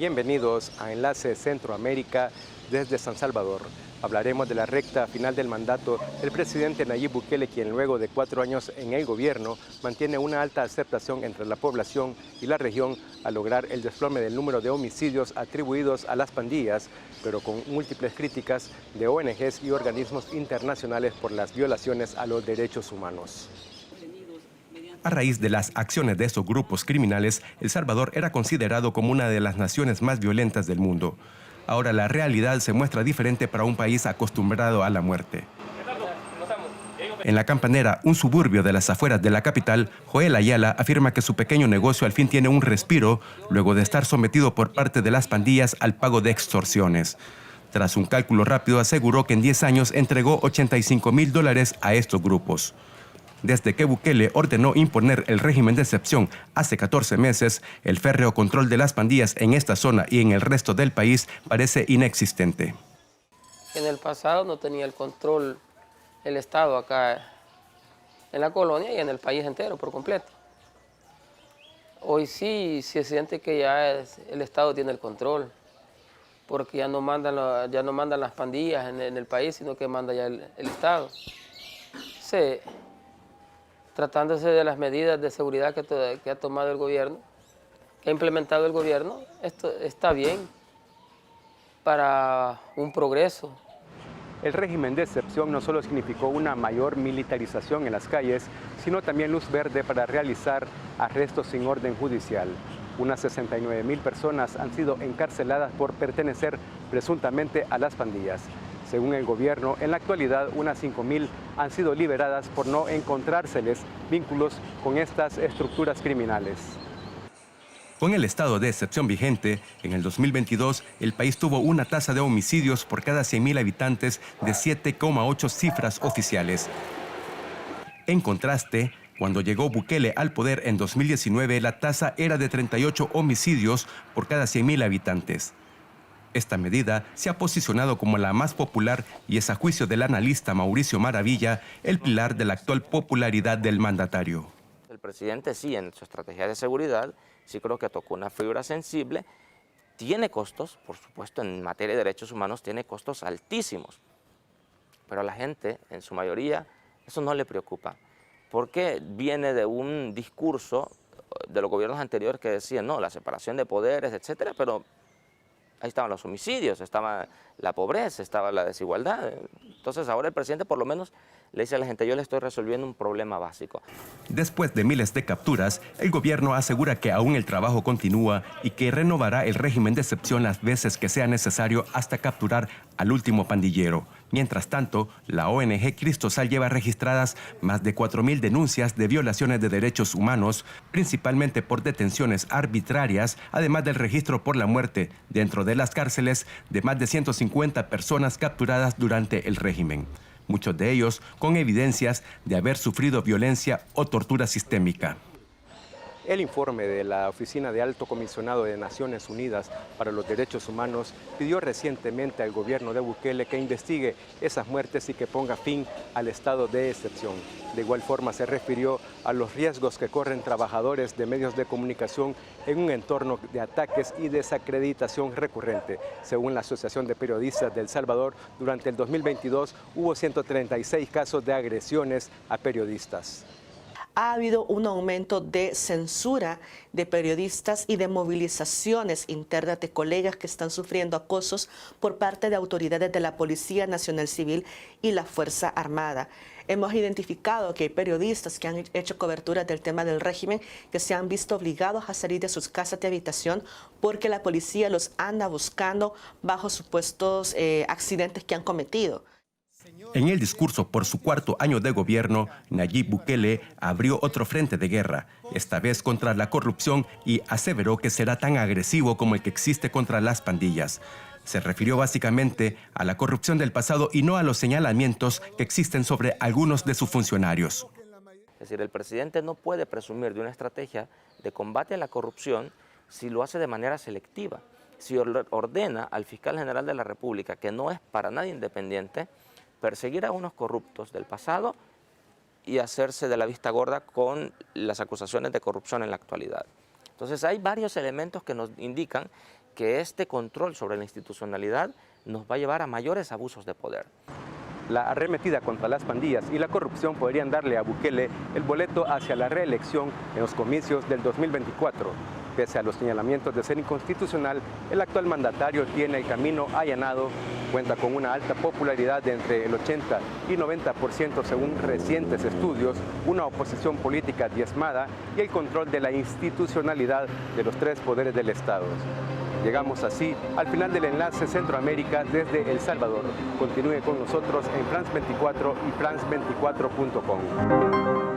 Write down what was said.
Bienvenidos a Enlace Centroamérica desde San Salvador. Hablaremos de la recta final del mandato del presidente Nayib Bukele, quien luego de 4 años en el gobierno mantiene una alta aceptación entre la población y la región al lograr el desplome del número de homicidios atribuidos a las pandillas, pero con múltiples críticas de ONGs y organismos internacionales por las violaciones a los derechos humanos. A raíz de las acciones de estos grupos criminales, El Salvador era considerado como una de las naciones más violentas del mundo. Ahora la realidad se muestra diferente para un país acostumbrado a la muerte. En La Campanera, un suburbio de las afueras de la capital, Joel Ayala afirma que su pequeño negocio al fin tiene un respiro luego de estar sometido por parte de las pandillas al pago de extorsiones. Tras un cálculo rápido, aseguró que en 10 años entregó $85,000 a estos grupos. Desde que Bukele ordenó imponer el régimen de excepción hace 14 meses, el férreo control de las pandillas en esta zona y en el resto del país parece inexistente. En el pasado no tenía el control el Estado acá en la colonia y en el país entero por completo. Hoy sí se siente que ya el Estado tiene el control, porque ya no mandan las pandillas en el país, sino que manda ya el Estado. Tratándose de las medidas de seguridad que ha tomado el gobierno, que ha implementado el gobierno, esto está bien para un progreso. El régimen de excepción no solo significó una mayor militarización en las calles, sino también luz verde para realizar arrestos sin orden judicial. Unas 69,000 personas han sido encarceladas por pertenecer presuntamente a las pandillas. Según el gobierno, en la actualidad unas 5,000 han sido liberadas por no encontrárseles vínculos con estas estructuras criminales. Con el estado de excepción vigente, en el 2022 el país tuvo una tasa de homicidios por cada 100,000 habitantes de 7,8 cifras oficiales. En contraste, cuando llegó Bukele al poder en 2019, la tasa era de 38 homicidios por cada 100,000 habitantes. Esta medida se ha posicionado como la más popular y es, a juicio del analista Mauricio Maravilla, el pilar de la actual popularidad del mandatario. El presidente sí, en su estrategia de seguridad, sí creo que tocó una fibra sensible. Tiene costos, por supuesto, en materia de derechos humanos tiene costos altísimos, pero a la gente, en su mayoría, eso no le preocupa, porque viene de un discurso de los gobiernos anteriores que decían, no, la separación de poderes, etcétera, pero ahí estaban los homicidios, estaba la pobreza, estaba la desigualdad. Entonces ahora el presidente por lo menos le dice a la gente, yo le estoy resolviendo un problema básico. Después de miles de capturas, el gobierno asegura que aún el trabajo continúa y que renovará el régimen de excepción las veces que sea necesario hasta capturar al último pandillero. Mientras tanto, la ONG Cristosal lleva registradas más de 4,000 denuncias de violaciones de derechos humanos, principalmente por detenciones arbitrarias, además del registro por la muerte dentro de las cárceles de más de 150 personas capturadas durante el régimen. Muchos de ellos con evidencias de haber sufrido violencia o tortura sistémica. El informe de la Oficina de Alto Comisionado de Naciones Unidas para los Derechos Humanos pidió recientemente al gobierno de Bukele que investigue esas muertes y que ponga fin al estado de excepción. De igual forma se refirió a los riesgos que corren trabajadores de medios de comunicación en un entorno de ataques y desacreditación recurrente. Según la Asociación de Periodistas de El Salvador, durante el 2022 hubo 136 casos de agresiones a periodistas. Ha habido un aumento de censura de periodistas y de movilizaciones internas de colegas que están sufriendo acosos por parte de autoridades de la Policía Nacional Civil y la Fuerza Armada. Hemos identificado que hay periodistas que han hecho cobertura del tema del régimen que se han visto obligados a salir de sus casas de habitación porque la policía los anda buscando bajo supuestos accidentes que han cometido. En el discurso por su 4º año de gobierno, Nayib Bukele abrió otro frente de guerra, esta vez contra la corrupción, y aseveró que será tan agresivo como el que existe contra las pandillas. Se refirió básicamente a la corrupción del pasado y no a los señalamientos que existen sobre algunos de sus funcionarios. Es decir, el presidente no puede presumir de una estrategia de combate a la corrupción si lo hace de manera selectiva. Si ordena al fiscal general de la República, que no es para nada independiente, perseguir a unos corruptos del pasado y hacerse de la vista gorda con las acusaciones de corrupción en la actualidad. Entonces hay varios elementos que nos indican que este control sobre la institucionalidad nos va a llevar a mayores abusos de poder. La arremetida contra las pandillas y la corrupción podrían darle a Bukele el boleto hacia la reelección en los comicios del 2024. Pese a los señalamientos de ser inconstitucional, el actual mandatario tiene el camino allanado, cuenta con una alta popularidad de entre el 80 y 90% según recientes estudios, una oposición política diezmada y el control de la institucionalidad de los tres poderes del Estado. Llegamos así al final del enlace Centroamérica desde El Salvador. Continúe con nosotros en France 24 y France24.com.